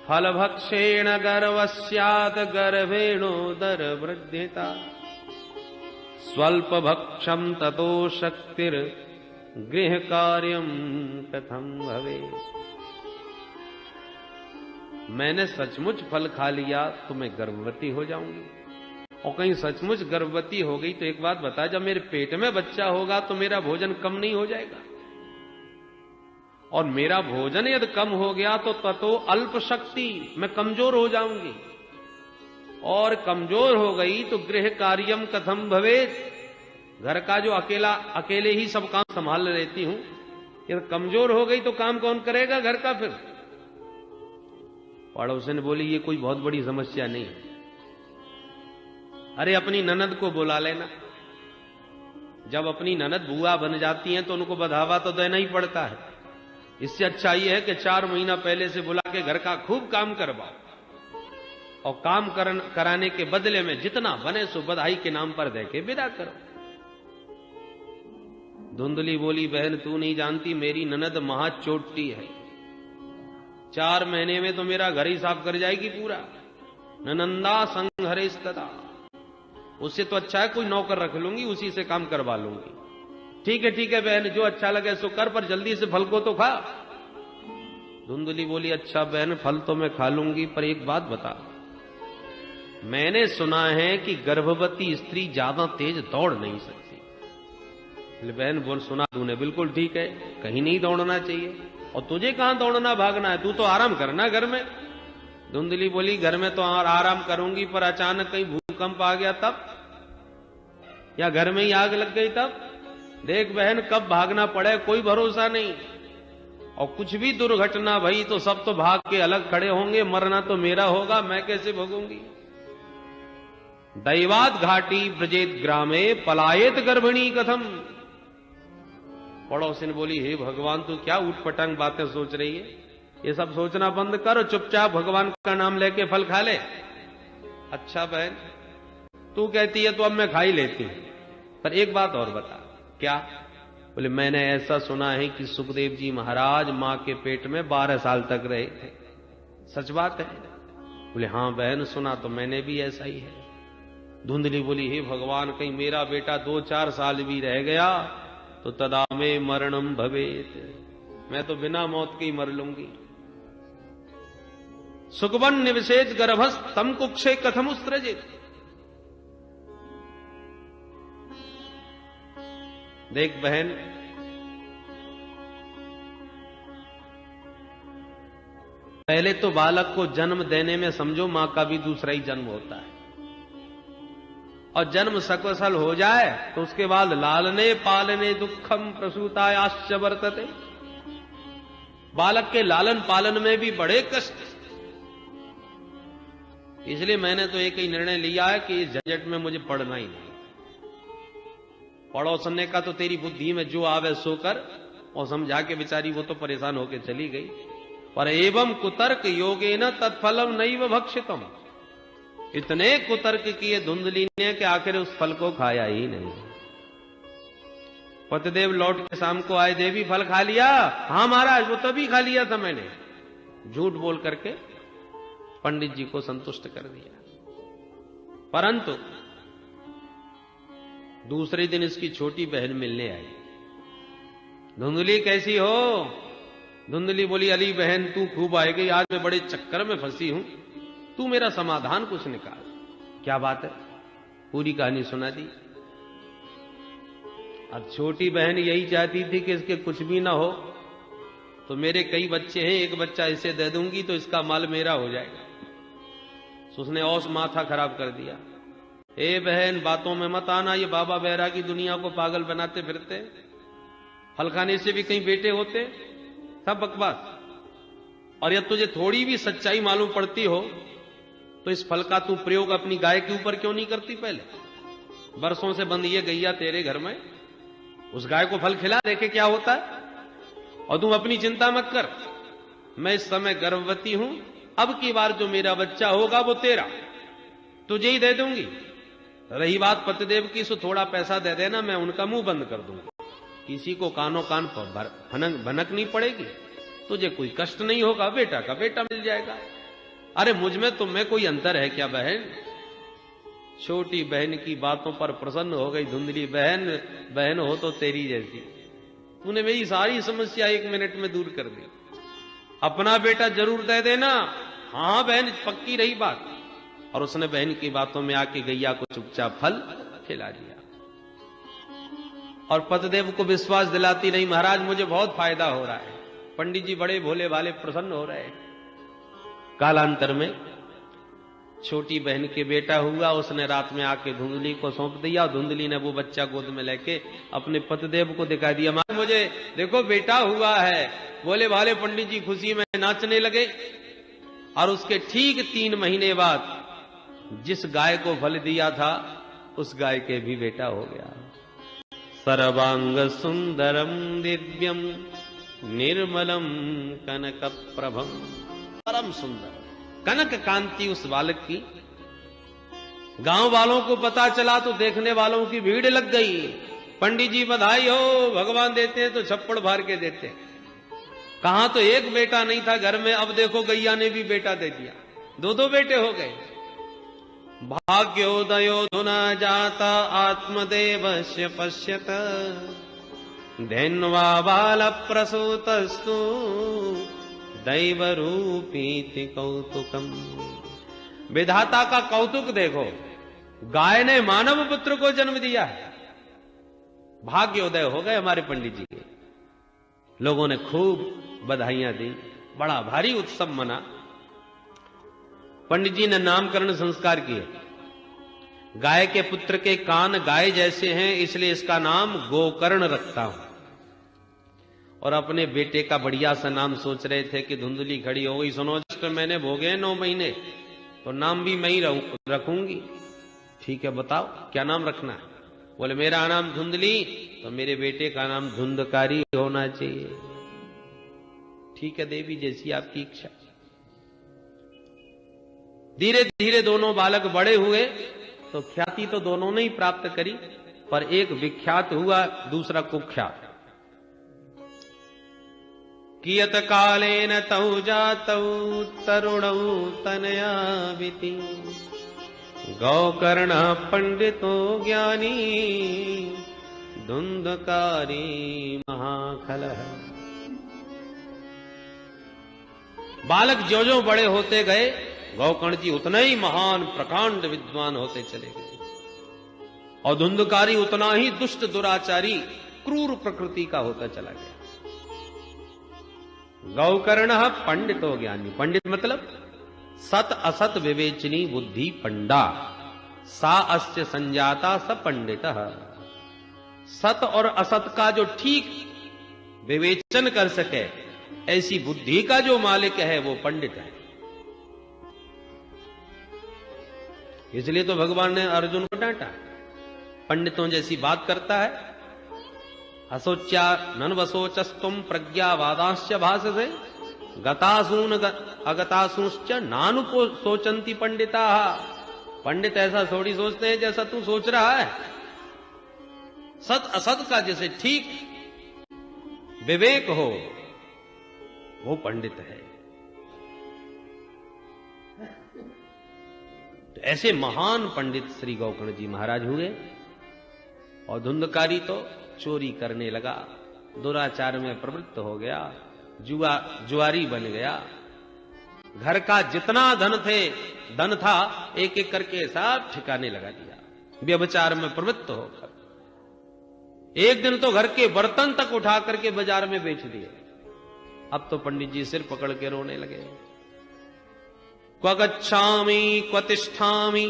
फलभक्षेण गर्वस्यात् गर्भेणोदर वृद्धिता स्वल्पभक्षं ततो शक्तिर गृह कार्यम कथम भवे। मैंने सचमुच फल खा लिया तो मैं गर्भवती हो जाऊंगी, और कहीं सचमुच गर्भवती हो गई तो एक बात बता, जब मेरे पेट में बच्चा होगा तो मेरा भोजन कम नहीं हो जाएगा, और मेरा भोजन यदि कम हो गया तो ततो अल्प शक्ति, मैं कमजोर हो जाऊंगी, और कमजोर हो गई तो गृह कार्यम कथम भवेत, घर का जो अकेले ही सब काम संभाल लेती हूं, यदि कमजोर हो गई तो काम कौन करेगा घर का। फिर पड़ोसन बोली ये कोई बहुत बड़ी समस्या नहीं है, अरे अपनी ननद को बुला लेना, जब अपनी ननद बुआ बन जाती हैं तो उनको बढ़ावा तो देना ही पड़ता है, इससे अच्छा ये है कि 4 महीना पहले से बुला के घर का खूब काम करवाओ, और काम कराने के बदले में जितना बने सो बधाई के नाम पर दे के विदा करो। धुंधली बोली बहन तू नहीं जानती, मेरी ननद महाचोटी है, 4 महीने में तो मेरा घर ही साफ कर जाएगी पूरा। ननंदा संघरेस्तदा, उससे तो अच्छा है कोई नौकर रख लूंगी, उसी से काम करवा लूंगी। ठीक है बहन, जो अच्छा लगे सो कर, पर जल्दी से फल को तो खा। धुंधली बोली अच्छा बहन फल तो मैं खा लूंगी, पर एक बात बता, मैंने सुना है कि गर्भवती स्त्री ज्यादा तेज दौड़ नहीं सकती। बहन बोल सुना तूने, बिल्कुल ठीक है, कहीं नहीं दौड़ना चाहिए, और तुझे कहां दौड़ना भागना है, तू तो आराम करना घर में। धुंधली बोली घर में तो आराम करूंगी, पर अचानक कहीं भूकंप आ गया तब, या घर में ही आग लग गई तब, देख बहन कब भागना पड़े कोई भरोसा नहीं, और कुछ भी दुर्घटना भई तो सब तो भाग के अलग खड़े होंगे, मरना तो मेरा होगा, मैं कैसे भोगूंगी। दैवात घाटी ब्रजेत ग्रामे पलायेत गर्भिणी कथम। पड़ोसिन बोली हे भगवान तू क्या उठपटांग बातें सोच रही है, ये सब सोचना बंद करो, चुपचाप भगवान का नाम लेके फल खा ले। अच्छा बहन तू कहती है तो अब मैं खा ही लेती हूं, पर एक बात और बता। क्या? बोले मैंने ऐसा सुना है कि सुखदेव जी महाराज मां के पेट में 12 साल तक रहे थे, सच बात है? बोले हां बहन सुना तो मैंने भी, ऐसा ही है। धुंधली बोली हे भगवान कहीं मेरा बेटा 2-4 साल भी रह गया तो तदा में मरणम भवेत, मैं तो बिना मौत के ही मर लूंगी। सुखवन निवसेत गर्भस तम कुक्षे कथम उत्सृजेत। देख बहन पहले तो बालक को जन्म देने में समझो मां का भी दूसरा ही जन्म होता है, और जन्म सकुशल हो जाए तो उसके बाद लालने पालने दुखम प्रसूतायाश्च वर्तते, बालक के लालन पालन में भी बड़े कष्ट। इसलिए मैंने तो एक ही निर्णय लिया है कि इस झंझट में मुझे पढ़ना ही नहीं। पड़ोसन ने कहा तो तेरी बुद्धि में जो आवे सो कर, और समझा के बेचारी वो तो परेशान होकर चली गई। पर एवं कुतर्क योगेन तत्फलम नैव भक्षितम, इतने कुतर्क किए धुंधली ने कि आखिर उस फल को खाया ही नहीं। पतिदेव लौट के शाम को आए, देवी फल खा लिया? हां महाराज वो तभी खा लिया था मैंने, झूठ बोल करके पंडित जी को संतुष्ट कर दिया। परंतु दूसरे दिन इसकी छोटी बहन मिलने आई। धुंधली कैसी हो? धुंधली बोली अली बहन तू खूब आई गई, आज मैं बड़े चक्कर में फंसी हूं, तू मेरा समाधान कुछ निकाल। क्या बात है? पूरी कहानी सुना दी। अब छोटी बहन यही चाहती थी कि इसके कुछ भी ना हो, तो मेरे कई बच्चे हैं, एक बच्चा इसे दे दूंगी तो इसका माल मेरा हो जाएगा। तो उसने औस माथा खराब कर दिया। ए बहन बातों में मत आना, ये बाबा बहरा की दुनिया को पागल बनाते फिरते, फल खाने से भी कहीं बेटे होते, सब बकवास। और यदि तुझे थोड़ी भी सच्चाई मालूम पड़ती हो तो इस फल का तू प्रयोग अपनी गाय के ऊपर क्यों नहीं करती? पहले बरसों से बंद ये गैया तेरे घर में, उस गाय को फल खिला, देखे क्या होता है। और तू अपनी चिंता मत कर, मैं इस समय गर्भवती हूं, अब की बार जो मेरा बच्चा होगा वो तेरा, तुझे ही दे दूंगी। रही बात पतिदेव की, सो थोड़ा पैसा दे देना, मैं उनका मुंह बंद कर दूंगा, किसी को कानों कान पर भनक नहीं पड़ेगी, तुझे कोई कष्ट नहीं होगा, बेटा का बेटा मिल जाएगा। अरे मुझ में तुम में कोई अंतर है क्या बहन? छोटी बहन की बातों पर प्रसन्न हो गई धुंधली। बहन बहन हो तो तेरी जैसी। तूने मेरी सारी समस्या 1 मिनट में दूर कर दी। अपना बेटा जरूर दे देना। हाँ बहन, पक्की रही बात। और उसने बहन की बातों में आके गैया को चुपचाप फल खिला दिया। और पतिदेव को विश्वास दिलाती नहीं, महाराज मुझे बहुत फायदा हो रहा है। पंडित जी बड़े भोले भाले प्रसन्न हो रहे हैं। कालांतर में छोटी बहन के बेटा हुआ। उसने रात में आके धुंधली को सौंप दिया। धुंधली ने वो बच्चा गोद में लेके अपने पतिदेव को दिखा दिया, मां मुझे देखो बेटा हुआ है। भोले भाले पंडित जी खुशी में नाचने लगे। और उसके ठीक 3 महीने बाद जिस गाय को फल दिया था उस गाय के भी बेटा हो गया। सर्वांग सुंदरम दिव्यम निर्मलम कनक प्रभम। परम सुंदर कनक कांति उस बालक की। गांव वालों को पता चला तो देखने वालों की भीड़ लग गई। पंडित जी बधाई हो, भगवान देते हैं तो छप्पड़ भर के देते हैं। कहां तो एक बेटा नहीं था घर में, अब देखो गैया ने भी बेटा दे दिया। 2 बेटे हो गए। भाग्योदयो धुना जाता आत्मदेवस्य पश्यत धन्वा बाल प्रसूतस्तु दैव रूपीति कौतुकम। विधाता का कौतुक देखो, गाय ने मानव पुत्र को जन्म दिया है। भाग्योदय हो गए हमारे पंडित जी के। लोगों ने खूब बधाइयां दी, बड़ा भारी उत्सव मना। पंडित जी ने नामकरण संस्कार किए। गाय के पुत्र के कान गाय जैसे हैं, इसलिए इसका नाम गोकर्ण रखता हूं। और अपने बेटे का बढ़िया सा नाम सोच रहे थे कि धुंधली खड़ी हो गई, सुनो तो मैंने भोगे 9 महीने, तो नाम भी मैं ही रखूंगी। ठीक है बताओ क्या नाम रखना है? बोले मेरा नाम धुंधली, तो मेरे बेटे का नाम धुंधकारी होना चाहिए। ठीक है देवी, जैसी आपकी इच्छा। धीरे धीरे दोनों बालक बड़े हुए तो ख्याति तो दोनों ने ही प्राप्त करी, पर एक विख्यात हुआ, दूसरा कुख्यात। कियत कालेन तौ जातौ तरुणौ तनयाविति गौकर्ण पंडितो ज्ञानी धुंधकारी महाखलः। बालक जो जो बड़े होते गए, गौकर्ण जी उतना ही महान प्रकांड विद्वान होते चले गए। और धुंधकारी उतना ही दुष्ट दुराचारी क्रूर प्रकृति का होता चला गया। गौकर्ण पंडितो ज्ञानी। पंडित मतलब सत असत विवेचनी बुद्धि पंडा। सा अस्य संजाता स पंडित। सत और असत का जो ठीक विवेचन कर सके, ऐसी बुद्धि का जो मालिक है वो पंडित है। इसलिए तो भगवान ने अर्जुन को डांटा, पंडितों जैसी बात करता है। असोच्या नन्वसोचस्तुम प्रज्ञावादाश्च भाससे गतासून अगतासूश्च नानुको सोचंती पंडिता। पंडित ऐसा थोड़ी सोचते हैं जैसा तू सोच रहा है। सत असत का जैसे ठीक विवेक हो वो पंडित है। तो ऐसे महान पंडित श्री गौकर्ण जी महाराज हुए। और धुंधकारी तो चोरी करने लगा, दुराचार में प्रवृत्त हो गया, जुआरी बन गया। घर का जितना धन था एक एक करके सब ठिकाने लगा दिया, व्यभिचार में प्रवृत्त होकर। एक दिन तो घर के बर्तन तक उठा करके बाजार में बेच दिए। अब तो पंडित जी सिर पकड़ के रोने लगे। क्व गच्छामि क्व तिष्ठामि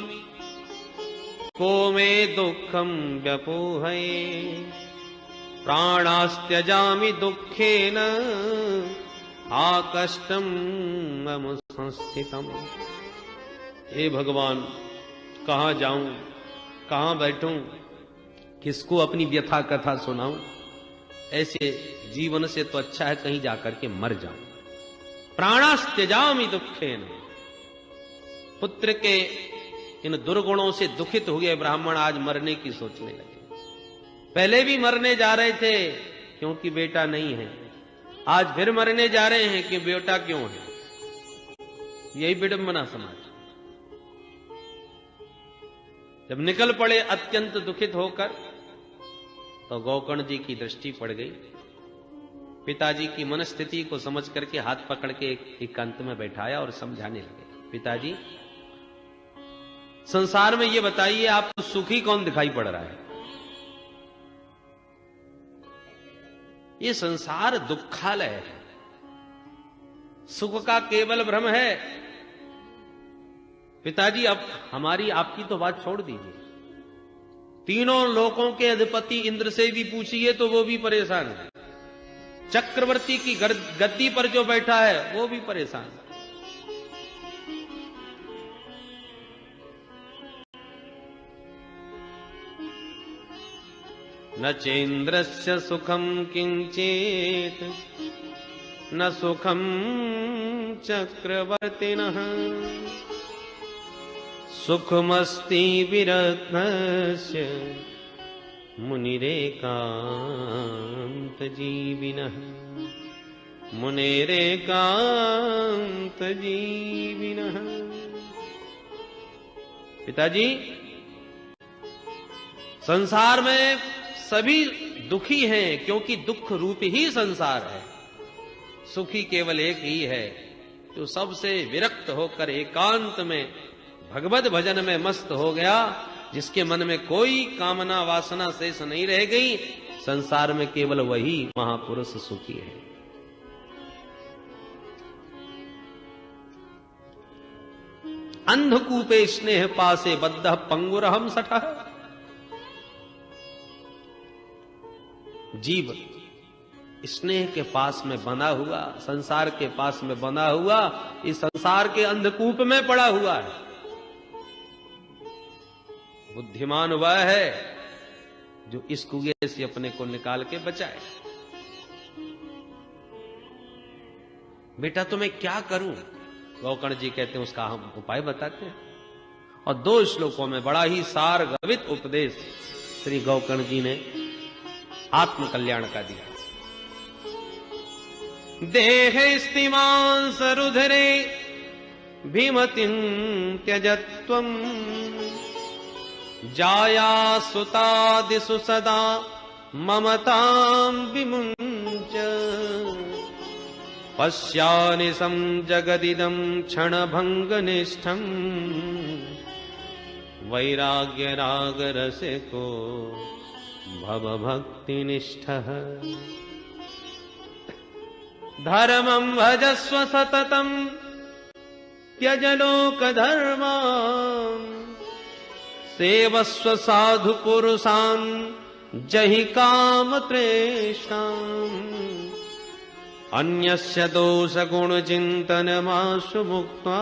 को मे दुःखम व्यपोहये प्राणास्त्यजामि दुःखेन आकष्टम मम संस्थितम। हे भगवान, कहां जाऊं, कहां बैठूं, किसको अपनी व्यथा कथा सुनाऊं? ऐसे जीवन से तो अच्छा है कहीं जाकर के मर जाऊं। प्राणास्त्यजामि दुःखेन। पुत्र के इन दुर्गुणों से दुखित हुए ब्राह्मण आज मरने की सोचने लगे। पहले भी मरने जा रहे थे क्योंकि बेटा नहीं है, आज फिर मरने जा रहे हैं कि बेटा क्यों है। यही विडंबना समाज। जब निकल पड़े अत्यंत दुखित होकर, तो गोकर्ण जी की दृष्टि पड़ गई। पिताजी की मनस्थिति को समझ करके हाथ पकड़ के एकांत में बैठाया और समझाने लगे, पिताजी संसार में ये बताइए आपको सुखी कौन दिखाई पड़ रहा है? ये संसार दुखालय है, सुख का केवल भ्रम है। पिताजी अब हमारी आपकी तो बात छोड़ दीजिए, तीनों लोकों के अधिपति इंद्र से भी पूछिए तो वो भी परेशान है। चक्रवर्ती की गद्दी पर जो बैठा है वो भी परेशान है। न चेन्द्रस्य सुखम किंचित न सुखम चक्रवर्तिनः सुखमस्ति विरत्नस्य मुनिरेकांत जीविनः मुनिरेकांत जीविनः। पिताजी संसार में सभी दुखी हैं, क्योंकि दुख रूप ही संसार है। सुखी केवल एक ही है, जो सबसे विरक्त होकर एकांत में भगवत भजन में मस्त हो गया, जिसके मन में कोई कामना वासना शेष नहीं रह गई। संसार में केवल वही महापुरुष सुखी है। अंधकूपे स्नेह पासे बद्ध पंगुरहम सठः। जीव स्नेह के पास में बंधा हुआ, संसार के पास में बंधा हुआ, इस संसार के अंधकूप में पड़ा हुआ है। बुद्धिमान वह है जो इस कुएं से अपने को निकाल के बचाए। बेटा तो मैं क्या करूं? गोकर्ण जी कहते हैं उसका हम उपाय बताते हैं, और 2 श्लोकों में बड़ा ही सारगर्भित उपदेश श्री गोकर्ण जी ने आत्म कल्याण का दिया। देह स्तिमांस रुधिरे भीमतिं त्यजत्वम् जाया सुतादिषु सदा ममतां विमुञ्च पश्यानिशं जगदिदं क्षणभङ्गनिष्ठम् वैराग्यरागरसिको भवभक्तिनिष्ठः धर्मं भजस्व सततं त्यज लोकधर्मान् सेवस्व साधु पुरुषान् जहि कामतृष्णाम् अन्यस्य दोष गुण चिन्तनमाशु मुक्त्वा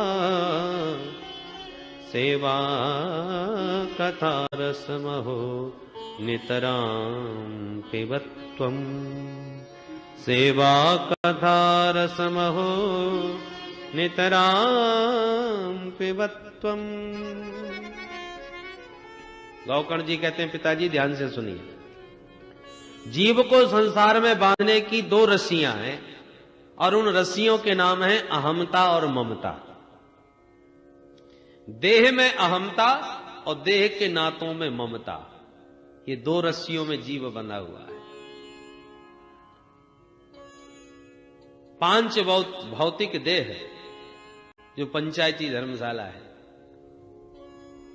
सेवा कथा रसमहो नितरां पिबत्वम् सेवा कथा रसमहो नितरां पिबत्वम्। गोकर्ण जी कहते हैं, पिताजी ध्यान से सुनिए। जीव को संसार में बांधने की 2 रस्सियां हैं, और उन रस्सियों के नाम हैं अहमता और ममता। देह में अहमता और देह के नातों में ममता, ये 2 रस्सियों में जीव बंधा हुआ है। 5 भौतिक देह जो पंचायती धर्मशाला है।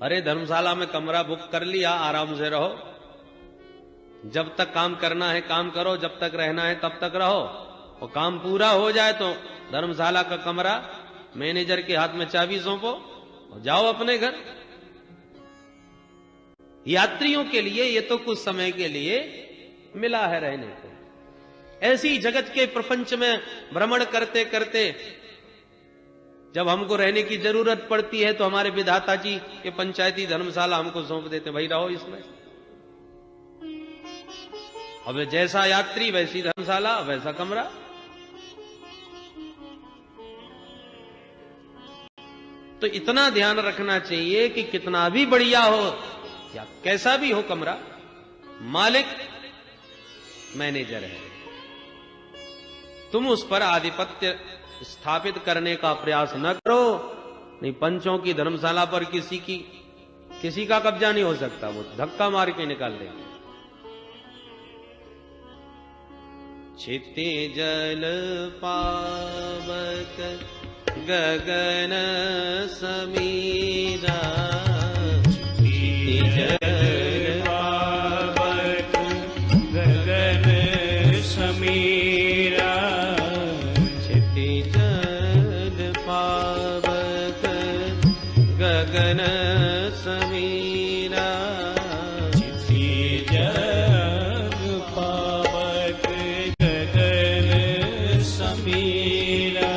अरे धर्मशाला में कमरा बुक कर लिया, आराम से रहो, जब तक काम करना है काम करो, जब तक रहना है तब तक रहो, और काम पूरा हो जाए तो धर्मशाला का कमरा मैनेजर के हाथ में चाबी सौंपो और जाओ अपने घर। यात्रियों के लिए ये तो कुछ समय के लिए मिला है रहने को। ऐसी जगत के प्रपंच में भ्रमण करते करते जब हमको रहने की जरूरत पड़ती है तो हमारे विधाता जी के पंचायती धर्मशाला हमको सौंप देते, भाई रहो इसमें। अब जैसा यात्री वैसी धर्मशाला वैसा कमरा। तो इतना ध्यान रखना चाहिए कि कितना भी बढ़िया हो या कैसा भी हो कमरा, मालिक मैनेजर है। तुम उस पर आधिपत्य स्थापित करने का प्रयास न करो, नहीं, पंचों की धर्मशाला पर किसी का कब्जा नहीं हो सकता, वो धक्का मार के निकाल देंगे। क्षिति जल पावक गगन समीरा, क्षिति जल पावक गगन समीरा, क्षिति जल पावक गगन समीरा, क्षिति जल पावक गगन समीरा,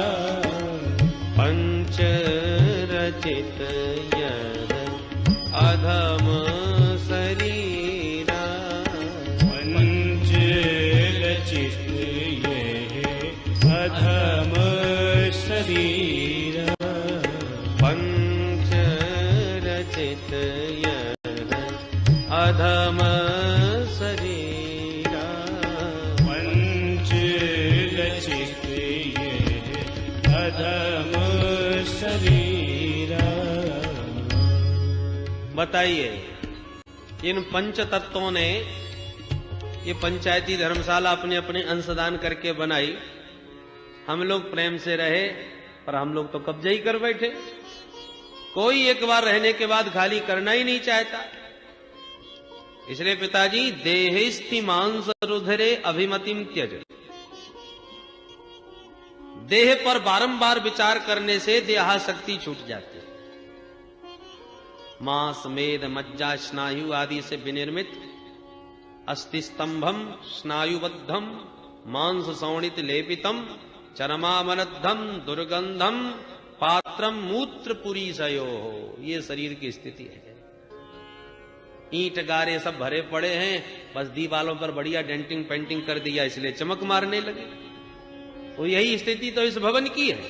पंच रचित यह अधम शरीरा, पंच रचित यह अधम शरीरा, पंच रचित यह अधम शरीरा, पंच रचित यह अधम शरीरा। बताइए, इन पंच तत्वों ने ये पंचायती धर्मशाला अपने अपने अंशदान करके बनाई। हम लोग प्रेम से रहे, पर हम लोग तो कब्जा ही कर बैठे। कोई एक बार रहने के बाद खाली करना ही नहीं चाहता। इसलिए पिताजी, देहिस्थि मांस रुधिरे अभिमतिम त्यज, देह पर बारंबार विचार करने से देहाशक्ति छूट जाती है। मांस, मेद, मज्जा, स्नायु आदि से विनिर्मित अस्थि स्तंभम स्नायुबद्धम मांस सौणित लेपितम चरमामनद्धम दुर्गंधम पात्रम मूत्रपुरी सयो, ये शरीर की स्थिति है। ईंट गारे सब भरे पड़े हैं, बस दीवालों पर बढ़िया डेंटिंग पेंटिंग कर दिया, इसलिए चमक मारने लगे। तो यही स्थिति तो इस भवन की है,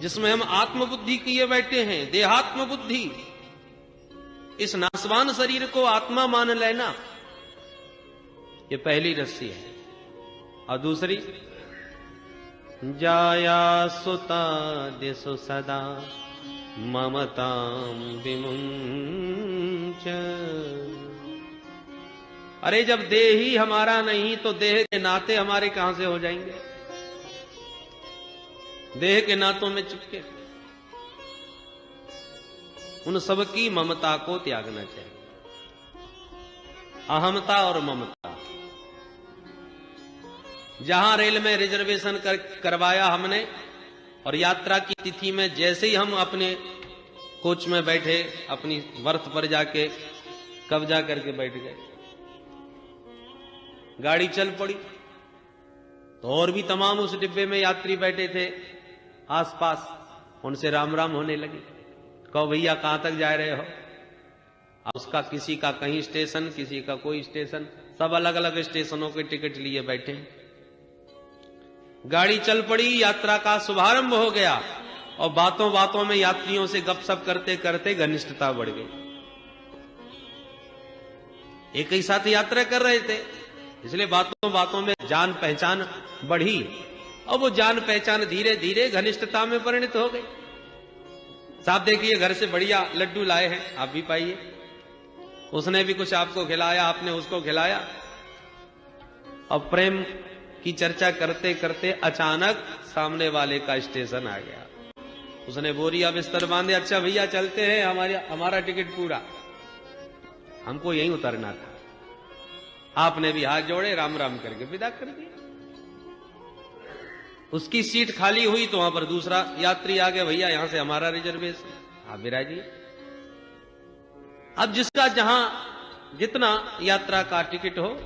जिसमें हम आत्मबुद्धि किए बैठे हैं, देहात्म बुद्धि। इस नासवान शरीर को आत्मा मान लेना, ये पहली रस्सी है। और दूसरी, जाया सुता दिशु सदा ममताम विमुंच। अरे जब देह ही हमारा नहीं तो देह के नाते हमारे कहां से हो जाएंगे? देह के नातों में चिपके। उन सबकी ममता को त्यागना चाहिए। अहमता और ममता। जहां रेल में रिजर्वेशन करवाया हमने और यात्रा की तिथि में जैसे ही हम अपने कोच में बैठे, अपनी बर्थ पर जाके कब्जा करके बैठ गए, गाड़ी चल पड़ी तो और भी तमाम उस डिब्बे में यात्री बैठे थे आसपास, उनसे राम राम होने लगे। कहो भैया कहां तक जा रहे हो? उसका किसी का कहीं स्टेशन, किसी का कोई स्टेशन, सब अलग अलग स्टेशनों के टिकट लिए बैठे। गाड़ी चल पड़ी, यात्रा का शुभारंभ हो गया और बातों बातों में यात्रियों से गपशप करते करते घनिष्ठता बढ़ गई। एक ही साथ यात्रा कर रहे थे, इसलिए बातों बातों में जान पहचान बढ़ी और वो जान पहचान धीरे धीरे घनिष्ठता में परिणत हो गई। साहब देखिए, घर से बढ़िया लड्डू लाए हैं, आप भी पाइए। उसने भी कुछ आपको खिलाया, आपने उसको खिलाया। और प्रेम की चर्चा करते करते अचानक सामने वाले का स्टेशन आ गया। उसने बोरिया बिस्तर बांधे, अच्छा भैया चलते हैं, हमारा टिकट पूरा, हमको यहीं उतरना था। आपने भी हाथ जोड़े, राम राम करके विदा कर दिया। उसकी सीट खाली हुई तो वहां पर दूसरा यात्री आ गया, भैया यहां से हमारा रिजर्वेशन, आप विराजिए। अब जिसका जहां जितना यात्रा का टिकट हो,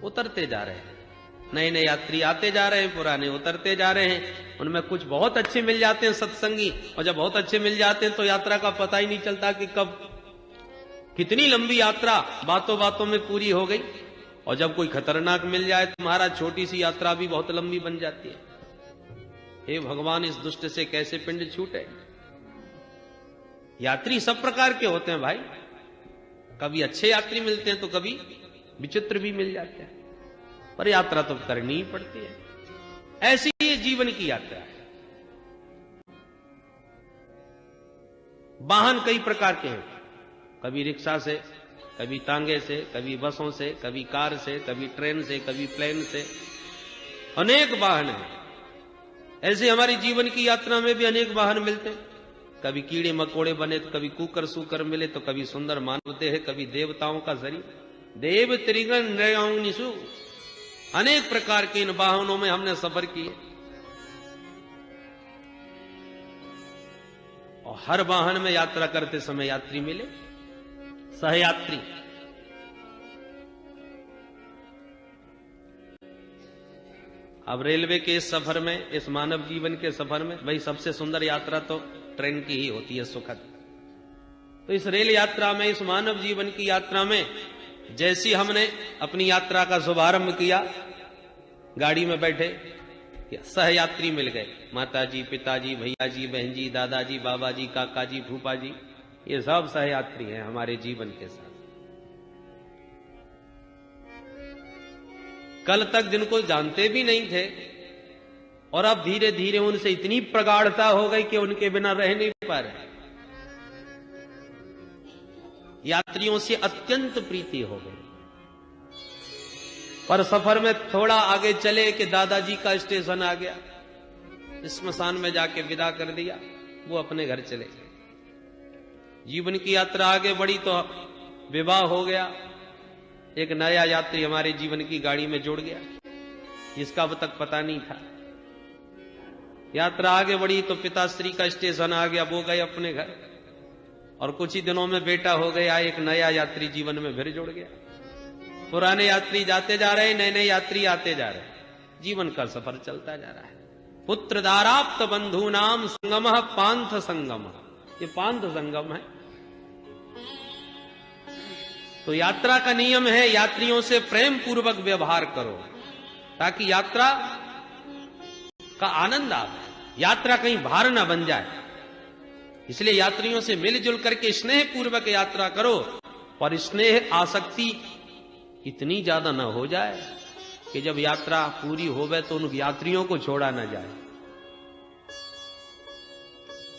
उतरते जा रहे हैं। नए नए यात्री आते जा रहे हैं, पुराने उतरते जा रहे हैं। उनमें कुछ बहुत अच्छे मिल जाते हैं सत्संगी, और जब बहुत अच्छे मिल जाते हैं तो यात्रा का पता ही नहीं चलता कि कब कितनी लंबी यात्रा बातों बातों में पूरी हो गई। और जब कोई खतरनाक मिल जाए तो महाराज छोटी सी यात्रा भी बहुत लंबी बन जाती है। हे भगवान, इस दुष्ट से कैसे पिंड छूटे। यात्री सब प्रकार के होते हैं भाई, कभी अच्छे यात्री मिलते हैं तो कभी विचित्र भी मिल जाते हैं, पर यात्रा तो करनी ही पड़ती है। ऐसी ये जीवन की यात्रा है। वाहन कई प्रकार के हैं, कभी रिक्शा से, कभी तांगे से, कभी बसों से, कभी कार से, कभी ट्रेन से, कभी प्लेन से, अनेक वाहन हैं। ऐसे हमारी जीवन की यात्रा में भी अनेक वाहन मिलते हैं। कभी कीड़े मकोड़े बने तो कभी कुकर सूकर मिले, तो कभी सुंदर मानव देह, कभी देवताओं का शरीर, देव त्रिगण नयनिसु, अनेक प्रकार के इन वाहनों में हमने सफर किए। और हर वाहन में यात्रा करते समय यात्री मिले, सहयात्री। अब रेलवे के इस सफर में, इस मानव जीवन के सफर में, भाई सबसे सुंदर यात्रा तो ट्रेन की ही होती है, सुखद। तो इस रेल यात्रा में, इस मानव जीवन की यात्रा में, जैसी हमने अपनी यात्रा का शुभारंभ किया, गाड़ी में बैठे, सहयात्री मिल गए, माताजी, पिताजी, भैया जी, बहन जी, दादाजी, बाबा जी, काका जी, फूफा जी, ये सब सहयात्री हैं हमारे जीवन के साथ। कल तक जिनको जानते भी नहीं थे और अब धीरे धीरे उनसे इतनी प्रगाढ़ता हो गई कि उनके बिना रह नहीं पा रहे। यात्रियों से अत्यंत प्रीति हो गई। पर सफर में थोड़ा आगे चले कि दादाजी का स्टेशन आ गया, स्मशान में जाके विदा कर दिया, वो अपने घर चले गए। जीवन की यात्रा आगे बढ़ी तो विवाह हो गया, एक नया यात्री हमारे जीवन की गाड़ी में जुड़ गया, जिसका अब तक पता नहीं था। यात्रा आगे बढ़ी तो पिताश्री का स्टेशन आ गया, वो गए अपने घर, और कुछ ही दिनों में बेटा हो गया, एक नया यात्री जीवन में फिर जुड़ गया। पुराने यात्री जाते जा रहे, नए नए यात्री आते जा रहे, जीवन का सफर चलता जा रहा है। पुत्र दाराप्त बंधु नाम संगम पांथ संगम, ये पांथ संगम है। तो यात्रा का नियम है, यात्रियों से प्रेम पूर्वक व्यवहार करो ताकि यात्रा का आनंद आए, यात्रा कहीं भार ना बन जाए। इसलिए यात्रियों से मिलजुल करके स्नेह पूर्वक यात्रा करो, पर स्नेह आसक्ति इतनी ज्यादा ना हो जाए कि जब यात्रा पूरी होवे तो उन यात्रियों को छोड़ा ना जाए।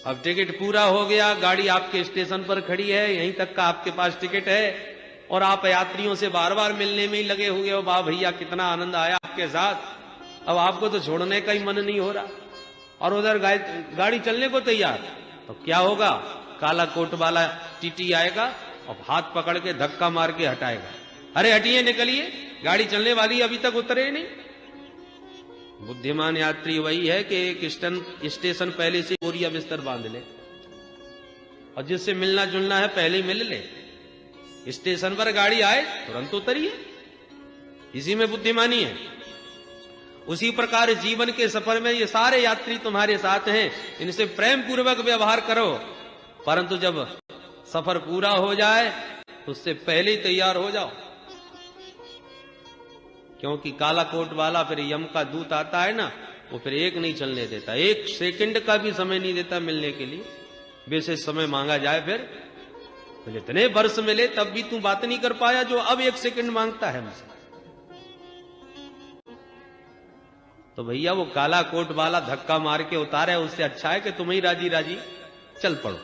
अब टिकट पूरा हो गया, गाड़ी आपके स्टेशन पर खड़ी है, यहीं तक का आपके पास टिकट है, और आप यात्रियों से बार बार मिलने में ही लगे हुए हो, वाह भैया कितना आनंद आया आपके साथ, अब आपको तो छोड़ने का ही मन नहीं हो रहा, और उधर गाड़ी चलने को तैयार, तो क्या होगा? काला कोट वाला टीटी आएगा और हाथ पकड़ के धक्का मार के हटाएगा, अरे हटिए, निकलिए, गाड़ी चलने वाली अभी तक उतरे नहीं। बुद्धिमान यात्री वही है कि एक स्टेशन पहले से बोरिया बिस्तर बांध ले, और जिससे मिलना जुलना है पहले ही मिल ले, स्टेशन पर गाड़ी आए तुरंत उतरिए, इसी में बुद्धिमानी है। उसी प्रकार जीवन के सफर में ये सारे यात्री तुम्हारे साथ हैं, इनसे प्रेम पूर्वक व्यवहार करो, परंतु जब सफर पूरा हो जाए तो उससे पहले ही तैयार हो जाओ, क्योंकि काला कोट वाला फिर यम का दूत आता है ना, वो फिर एक नहीं चलने देता, एक सेकंड का भी समय नहीं देता मिलने के लिए। विशेष समय मांगा जाए फिर इतने वर्ष मिले तब भी तू बात नहीं कर पाया जो अब एक सेकंड मांगता है मुझसे। तो भैया वो काला कोट वाला धक्का मार के उतारे, उससे अच्छा है कि तुम ही राजी राजी चल पड़ो,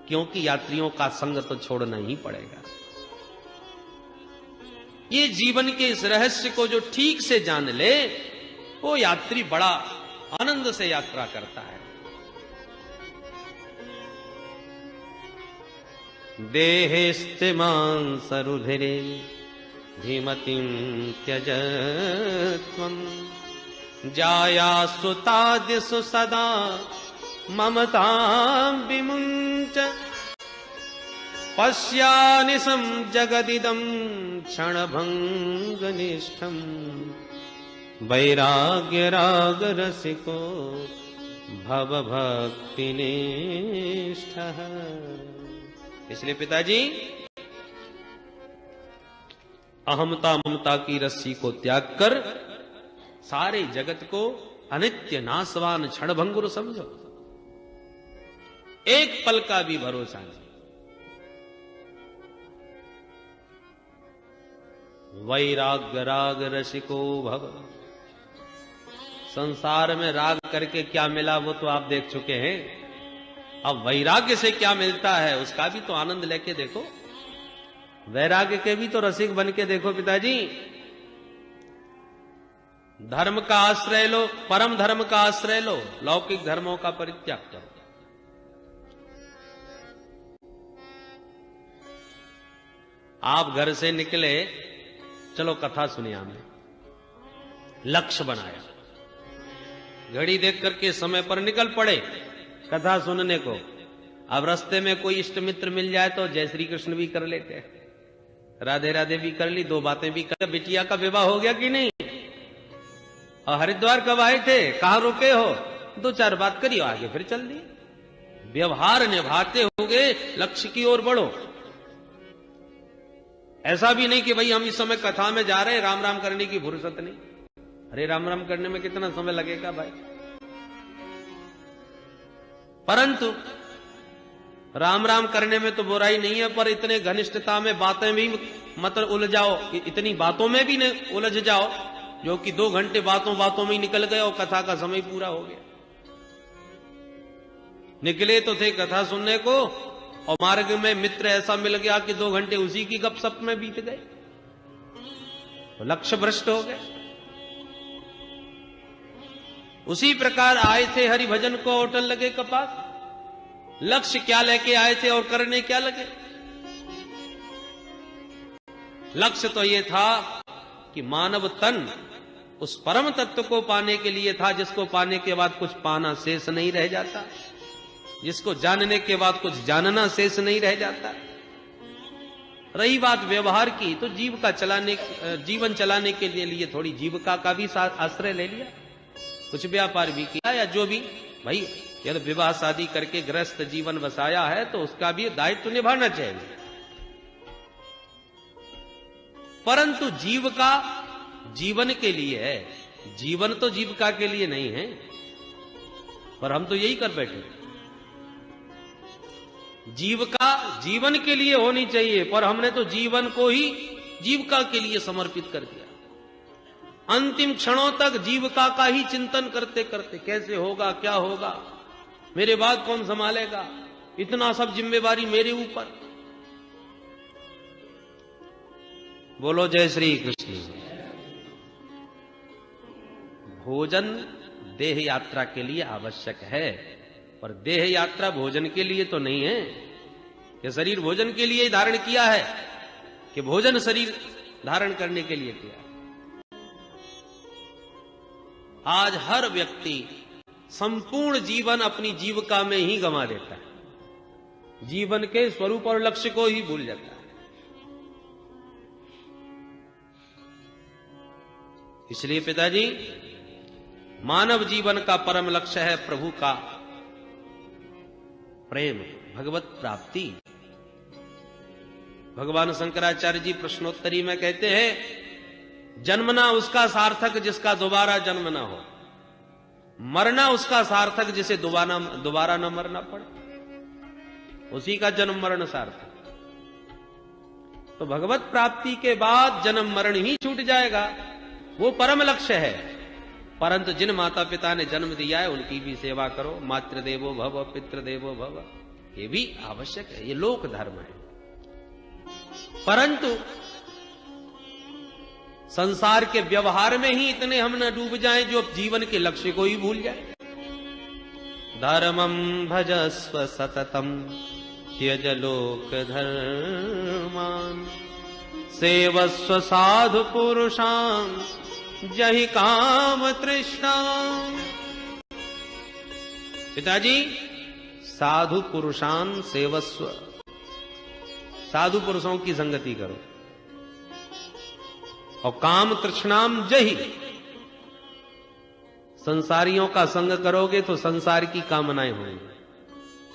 क्योंकि यात्रियों का संग तो छोड़ना ही पड़ेगा। ये जीवन के इस रहस्य को जो ठीक से जान ले, वो यात्री बड़ा आनंद से यात्रा करता है। देहेस्तिमां सरुधिरे धीमतिं त्यज त्वं जायासुतादिषु सदा ममतां विमुञ्च पश्यानिशं जगदिदं क्षणभङ्गनिष्ठं वैराग्यरागरसिको भवभक्तिनिष्ठः। इसलिए पिताजी, अहमता ममता की रस्सी को त्याग कर सारे जगत को अनित्य नाशवान क्षणभंगुर समझो, एक पल का भी भरोसा नहीं। वैराग्य राग रसिको भव, संसार में राग करके क्या मिला वो तो आप देख चुके हैं, अब वैराग्य से क्या मिलता है उसका भी तो आनंद लेके देखो, वैराग्य के भी तो रसिक बन के देखो पिताजी। धर्म का आश्रय लो, परम धर्म का आश्रय लो, लौकिक धर्मों का परित्याग करो। आप घर से निकले, चलो कथा सुनी आपने, लक्ष्य बनाया, घड़ी देख करके समय पर निकल पड़े कथा सुनने को। अब रास्ते में कोई इष्ट मित्र मिल जाए तो जय श्री कृष्ण भी कर लेते हैं, राधे राधे भी कर ली, दो बातें भी कर। बिटिया का विवाह हो गया कि नहीं, और हरिद्वार कब आए थे, कहां रुके हो, दो चार बात करी, आगे फिर चल दिए। व्यवहार निभाते होगे, लक्ष्य की ओर बढ़ो। ऐसा भी नहीं कि भाई हम इस समय कथा में जा रहे हैं, राम राम करने की फुर्सत नहीं। अरे राम राम करने में कितना समय लगेगा भाई। परंतु राम राम करने में तो बुराई नहीं है, पर इतने घनिष्ठता में बातें भी मत उलझाओ, इतनी बातों में भी नहीं उलझ जाओ जो कि 2 घंटे बातों बातों में ही निकल गए और कथा का समय पूरा हो गया। निकले तो थे कथा सुनने को और मार्ग में मित्र ऐसा मिल गया कि 2 घंटे उसी की गपशप में बीत गए, तो लक्ष्य भ्रष्ट हो गए। उसी प्रकार आए थे हरि भजन को होटल लगे कपास, लक्ष्य क्या लेके आए थे और करने क्या लगे। लक्ष्य तो यह था कि मानव तन उस परम तत्व को पाने के लिए था, जिसको पाने के बाद कुछ पाना शेष नहीं रह जाता, जिसको जानने के बाद कुछ जानना शेष नहीं रह जाता। रही बात व्यवहार की, तो जीवन चलाने के लिए थोड़ी जीविका का भी आश्रय ले लिया, कुछ व्यापार भी किया, या जो भी भाई यदि विवाह शादी करके गृहस्थ जीवन बसाया है तो उसका भी दायित्व निभाना चाहिए। परंतु जीविका जीवन के लिए है, जीवन तो जीविका के लिए नहीं है। पर हम तो यही कर बैठे, जीविका जीवन के लिए होनी चाहिए, पर हमने तो जीवन को ही जीविका के लिए समर्पित कर दिया। अंतिम क्षणों तक जीविका का ही चिंतन करते करते, कैसे होगा, क्या होगा, मेरे बाद कौन संभालेगा, इतना सब जिम्मेवारी मेरे ऊपर। बोलो जय श्री कृष्ण। भोजन देह यात्रा के लिए आवश्यक है, पर देह यात्रा भोजन के लिए तो नहीं है कि शरीर भोजन के लिए धारण किया है, कि भोजन शरीर धारण करने के लिए किया। आज हर व्यक्ति संपूर्ण जीवन अपनी जीविका में ही गंवा देता है, जीवन के स्वरूप और लक्ष्य को ही भूल जाता है। इसलिए पिताजी, मानव जीवन का परम लक्ष्य है प्रभु का प्रेम, भगवत प्राप्ति। भगवान शंकराचार्य जी प्रश्नोत्तरी में कहते हैं, जन्मना उसका सार्थक जिसका दोबारा जन्म ना हो, मरना उसका सार्थक जिसे दोबारा न मरना पड़े, उसी का जन्म मरण सार्थक। तो भगवत प्राप्ति के बाद जन्म मरण ही छूट जाएगा, वो परम लक्ष्य है। परंतु जिन माता पिता ने जन्म दिया है उनकी भी सेवा करो, मातृदेवो भव पितृदेवो भव, ये भी आवश्यक है, ये लोक धर्म है। परंतु संसार के व्यवहार में ही इतने हम न डूब जाएं जो जीवन के लक्ष्य को ही भूल जाए। धर्मम भजस्व सततम त्यज लोक धर्मान, सेवस्व साधु पुरुषां जहि काम तृष्णा। पिताजी, साधु पुरुषान सेवस्व, साधु पुरुषों की संगति करो, और काम तृष्णाम जहि, संसारियों का संग करोगे तो संसार की कामनाएं होंगी।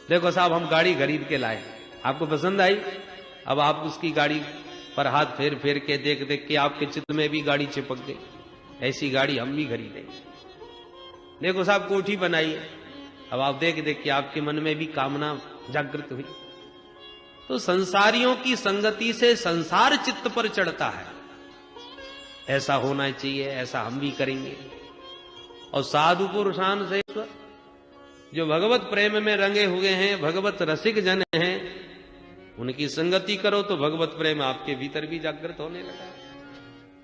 देखो साहब, हम गाड़ी खरीद के लाए, आपको पसंद आई, अब आप उसकी गाड़ी पर हाथ फेर फेर के देख देख के आपके चित्त में भी गाड़ी चिपक गई, ऐसी गाड़ी हम भी खरीदेंगे। देखो साहब, कोठी बनाई है, अब आप देख देख के आपके मन में भी कामना जागृत हुई। तो संसारियों की संगति से संसार चित्त पर चढ़ता है, ऐसा होना चाहिए, ऐसा हम भी करेंगे। और साधु पुरुषान से जो भगवत प्रेम में रंगे हुए हैं, भगवत रसिक जन हैं, उनकी संगति करो तो भगवत प्रेम आपके भीतर भी जागृत होने लगा।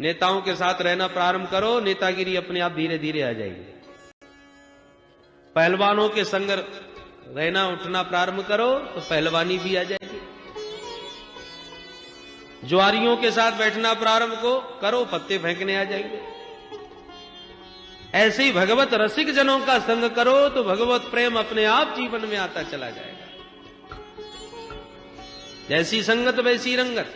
नेताओं के साथ रहना प्रारंभ करो, नेतागिरी अपने आप धीरे धीरे आ जाएगी। पहलवानों के संग रहना उठना प्रारंभ करो तो पहलवानी भी आ जाएगी। जुआरियों के साथ बैठना प्रारंभ करो, पत्ते फेंकने आ जाएंगे। ऐसे ही भगवत रसिक जनों का संग करो तो भगवत प्रेम अपने आप जीवन में आता चला जाएगा। जैसी संगत वैसी रंगत।